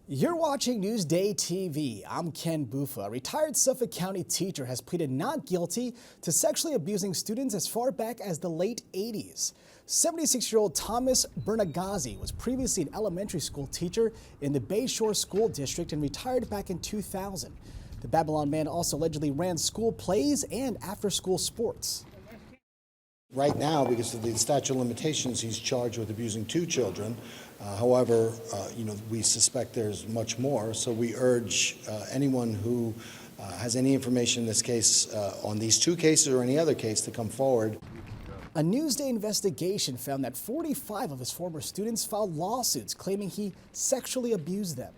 You're watching Newsday TV. I'm Ken Bufa. A retired Suffolk County teacher has pleaded not guilty to sexually abusing students as far back as the late 80s. 76-year-old Thomas Bernagazzi was previously an elementary school teacher in the Bayshore School District and retired back in 2000. The Babylon man also allegedly ran school plays and after-school sports. Right now, because of the statute of limitations, he's charged with abusing 2 children. However, we suspect there's much more, so we urge anyone who has any information in this case on these 2 cases or any other case to come forward. A Newsday investigation found that 45 of his former students filed lawsuits claiming he sexually abused them.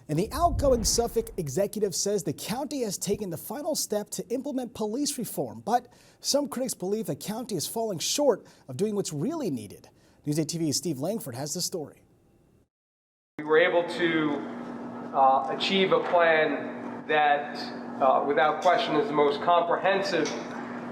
And the outgoing Suffolk executive says the county has taken the final step to implement police reform, but some critics believe the county is falling short of doing what's really needed. Newsday TV's Steve Langford has the story. We were able to achieve a plan that, without question, is the most comprehensive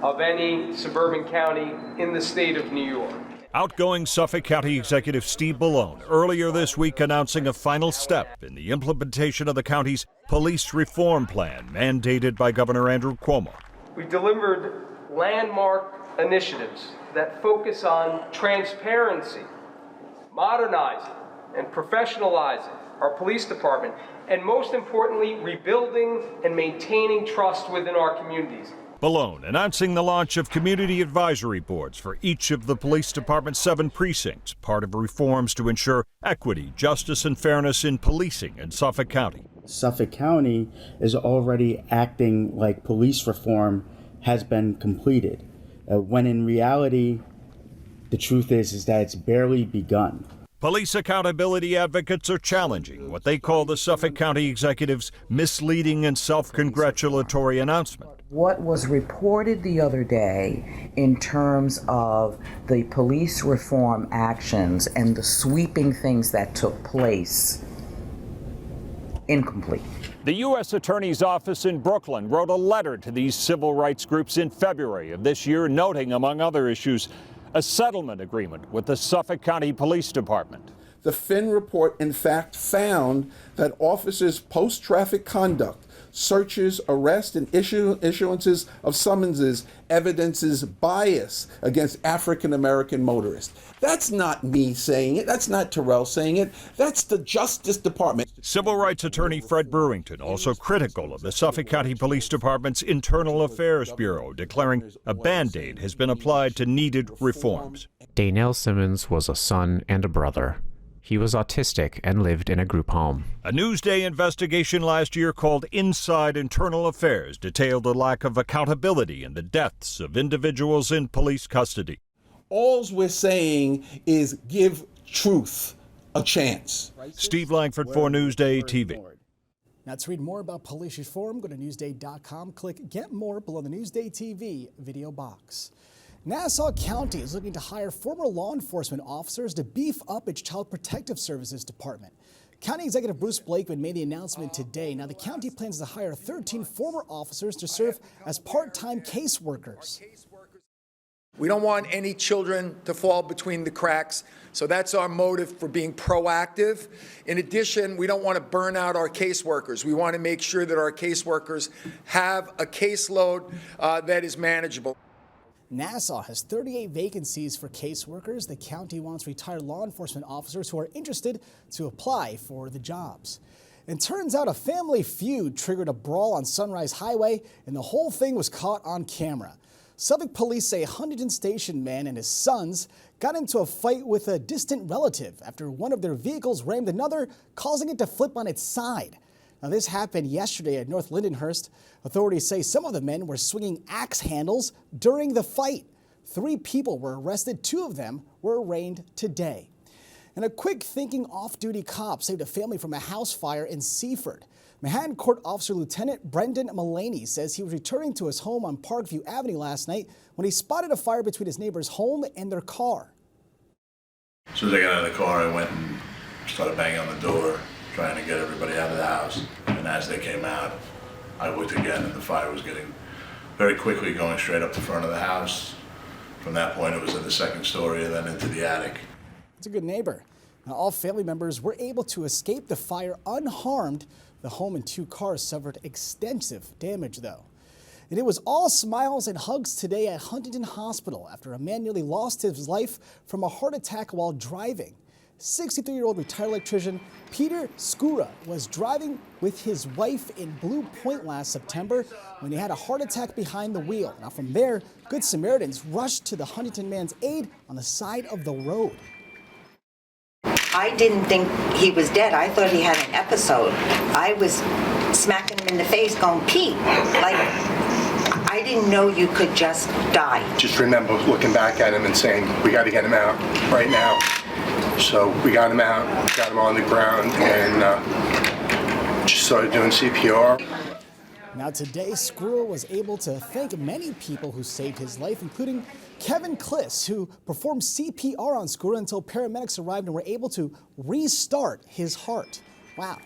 of any suburban county in the state of New York. Outgoing Suffolk County Executive Steve Bellone earlier this week announcing a final step in the implementation of the county's police reform plan mandated by Governor Andrew Cuomo. We delivered landmark initiatives that focus on transparency, modernizing and professionalizing our police department, and most importantly, rebuilding and maintaining trust within our communities. Bellone announcing the launch of community advisory boards for each of the police department's 7 precincts, part of reforms to ensure equity, justice, and fairness in policing in Suffolk County. Suffolk County is already acting like police reform has been completed, when in reality, the truth is that it's barely begun. Police accountability advocates are challenging what they call the Suffolk County executive's misleading and self-congratulatory announcement. What was reported the other day in terms of the police reform actions and the sweeping things that took place, incomplete. The U.S. Attorney's Office in Brooklyn wrote a letter to these civil rights groups in February of this year, noting, among other issues, a settlement agreement with the Suffolk County Police Department. The Finn report, in fact, found that officers' post-traffic conduct, searches, arrests, and issuances of summonses evidences bias against African-American motorists. That's not me saying it. That's not Terrell saying it. That's the Justice Department. Civil rights attorney Fred Brewington also critical of the Suffolk County Police Department's Internal Affairs Bureau, declaring a Band-Aid has been applied to needed reforms. Daynell Simmons was a son and a brother. He was autistic and lived in a group home. A Newsday investigation last year called Inside Internal Affairs detailed the lack of accountability in the deaths of individuals in police custody. All we're saying is give truth a chance. Steve Langford for Newsday TV. Now, to read more about police reform, go to Newsday.com, click Get More below the Newsday TV video box. Nassau County is looking to hire former law enforcement officers to beef up its Child Protective Services Department. County Executive Bruce Blakeman made the announcement today. Now, the county plans to hire 13 former officers to serve as part-time caseworkers. We don't want any children to fall between the cracks, so that's our motive for being proactive. In addition, we don't want to burn out our caseworkers. We want to make sure that our caseworkers have a caseload that is manageable. Nassau has 38 vacancies for caseworkers. The county wants retired law enforcement officers who are interested to apply for the jobs. And turns out a family feud triggered a brawl on Sunrise Highway, and the whole thing was caught on camera. Suffolk police say a Huntington Station man and his sons got into a fight with a distant relative after one of their vehicles rammed another, causing it to flip on its side. Now, this happened yesterday at North Lindenhurst. Authorities say some of the men were swinging axe handles during the fight. 3 people were arrested. 2 of them were arraigned today. And a quick-thinking off-duty cop saved a family from a house fire in Seaford. Manhattan Court Officer Lieutenant Brendan Mullaney says he was returning to his home on Parkview Avenue last night when he spotted a fire between his neighbor's home and their car. As soon as I got out of the car, I went and started banging on the door, trying to get everybody out of the house. And as they came out, I looked again, and the fire was getting very quickly going straight up the front of the house. From that point, it was in the 2nd story and then into the attic. It's a good neighbor. Now, all family members were able to escape the fire unharmed. The home and 2 cars suffered extensive damage, though. And it was all smiles and hugs today at Huntington Hospital after a man nearly lost his life from a heart attack while driving. 63-year-old retired electrician Peter Skura was driving with his wife in Blue Point last September when he had a heart attack behind the wheel. Now from there, Good Samaritans rushed to the Huntington man's aid on the side of the road. I didn't think he was dead. I thought he had an episode. I was smacking him in the face going, Pete, like, I didn't know you could just die. Just remember looking back at him and saying, we got to get him out right now. So we got him out, got him on the ground, and just started doing CPR. Now today, Skura was able to thank many people who saved his life, including Kevin Kliss, who performed CPR on Skura until paramedics arrived and were able to restart his heart. Wow.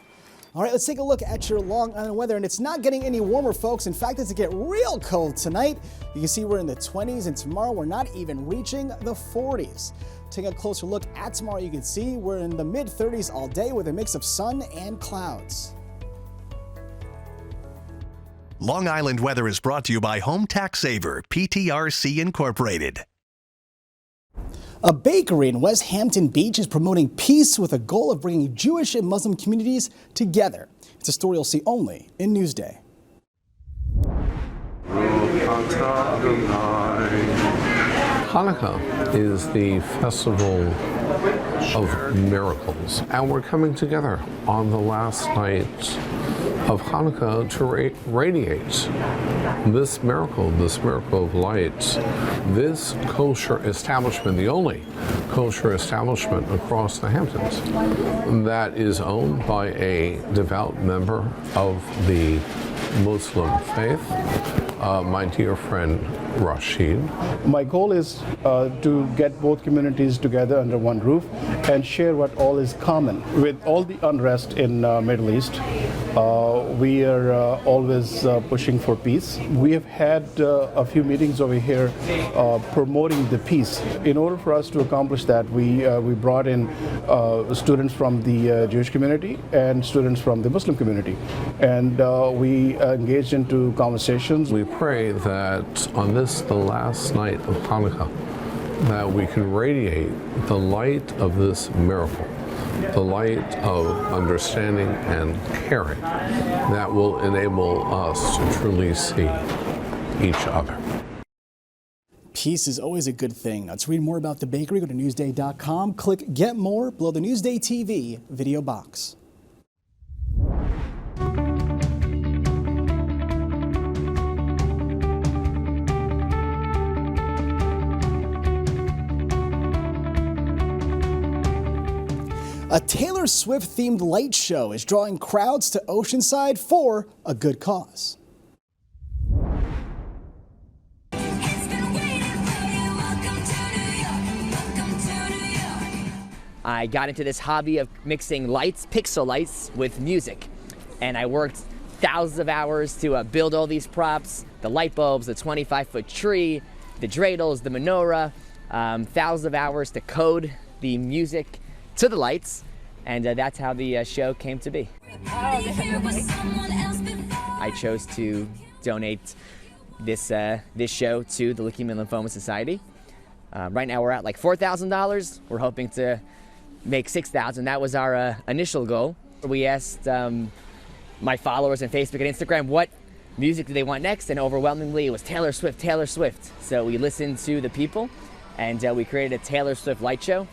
All right, let's take a look at your Long Island weather, and it's not getting any warmer, folks. In fact, it's going to get real cold tonight. You can see we're in the 20s, and tomorrow we're not even reaching the 40s. Taking a closer look at tomorrow, you can see we're in the mid-30s all day with a mix of sun and clouds. Long Island weather is brought to you by Home Tax Saver, PTRC Incorporated. A bakery in West Hampton Beach is promoting peace with a goal of bringing Jewish and Muslim communities together. It's a story you'll see only in Newsday. Hanukkah is the festival of miracles, and we're coming together on the last night of Hanukkah to radiate this miracle of light. This kosher establishment, the only kosher establishment across the Hamptons, that is owned by a devout member of the Muslim faith, my dear friend Rashid. My goal is to get both communities together under one roof and share what all is common. With all the unrest in Middle East, we are always pushing for peace. We have had a few meetings over here promoting the peace. In order for us to accomplish that, we brought in students from the Jewish community and students from the Muslim community, and we engaged into conversations. We pray that on this, the last night of Hanukkah, that we can radiate the light of this miracle, the light of understanding and caring that will enable us to truly see each other. Peace is always a good thing. Now, to read more about the bakery, go to Newsday.com. Click Get More below the Newsday TV video box. A Taylor Swift-themed light show is drawing crowds to Oceanside for a good cause. I got into this hobby of mixing lights, pixel lights, with music. And I worked thousands of hours to build all these props, the light bulbs, the 25-foot tree, the dreidels, the menorah, thousands of hours to code the music to the lights, and that's how the show came to be. I chose to donate this show to the Leukemia and Lymphoma Society. Right now we're at like $4,000. We're hoping to make $6,000. That was our initial goal. We asked my followers on Facebook and Instagram what music do they want next, and overwhelmingly it was Taylor Swift, Taylor Swift. So we listened to the people, and we created a Taylor Swift light show.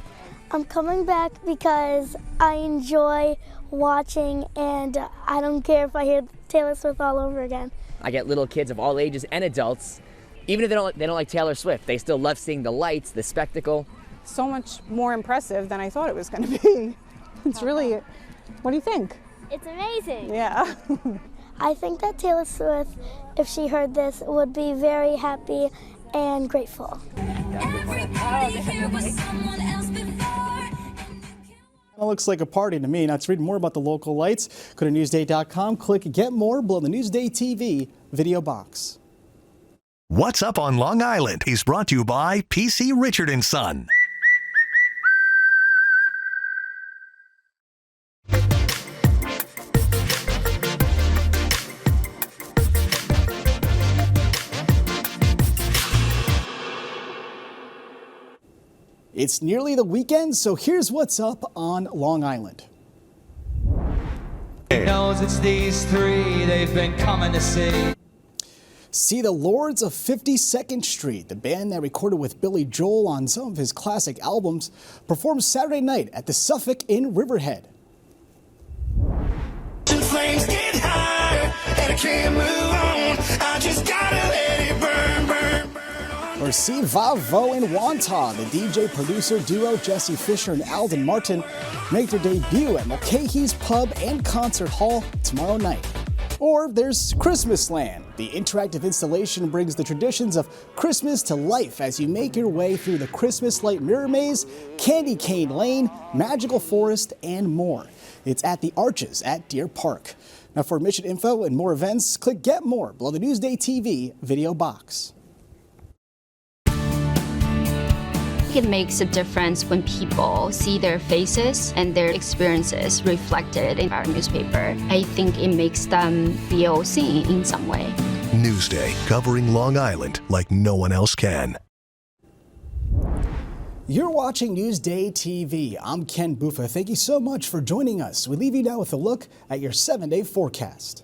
I'm coming back because I enjoy watching, and I don't care if I hear Taylor Swift all over again. I get little kids of all ages and adults, even if they don't like Taylor Swift, they still love seeing the lights, the spectacle. So much more impressive than I thought it was going to be. It's really, what do you think? It's amazing. Yeah. I think that Taylor Swift, if she heard this, would be very happy and grateful. It looks like a party to me. Now, to read more about the local lights, go to Newsday.com. Click Get More below the Newsday TV video box. What's Up on Long Island is brought to you by PC Richard & Son. It's nearly the weekend, so here's what's up on Long Island. Knows it's these three, they've been coming to see. See the Lords of 52nd Street, the band that recorded with Billy Joel on some of his classic albums, performs Saturday night at the Suffolk in Riverhead. Flames get higher, and I can't move on. I just gotta let it burn, burn, burn. Or see Vavo and Wanta, the DJ-producer duo Jesse Fisher and Alden Martin, make their debut at Mulcahy's Pub and Concert Hall tomorrow night. Or there's Christmasland. The interactive installation brings the traditions of Christmas to life as you make your way through the Christmas light mirror maze, Candy Cane Lane, Magical Forest, and more. It's at the Arches at Deer Park. Now for admission info and more events, click Get More below the NewsdayTV video box. It makes a difference when people see their faces and their experiences reflected in our newspaper. I think it makes them feel seen in some way. Newsday, covering Long Island like no one else can. You're watching Newsday TV. I'm Ken Buffa. Thank you so much for joining us. We leave you now with a look at your 7-day forecast.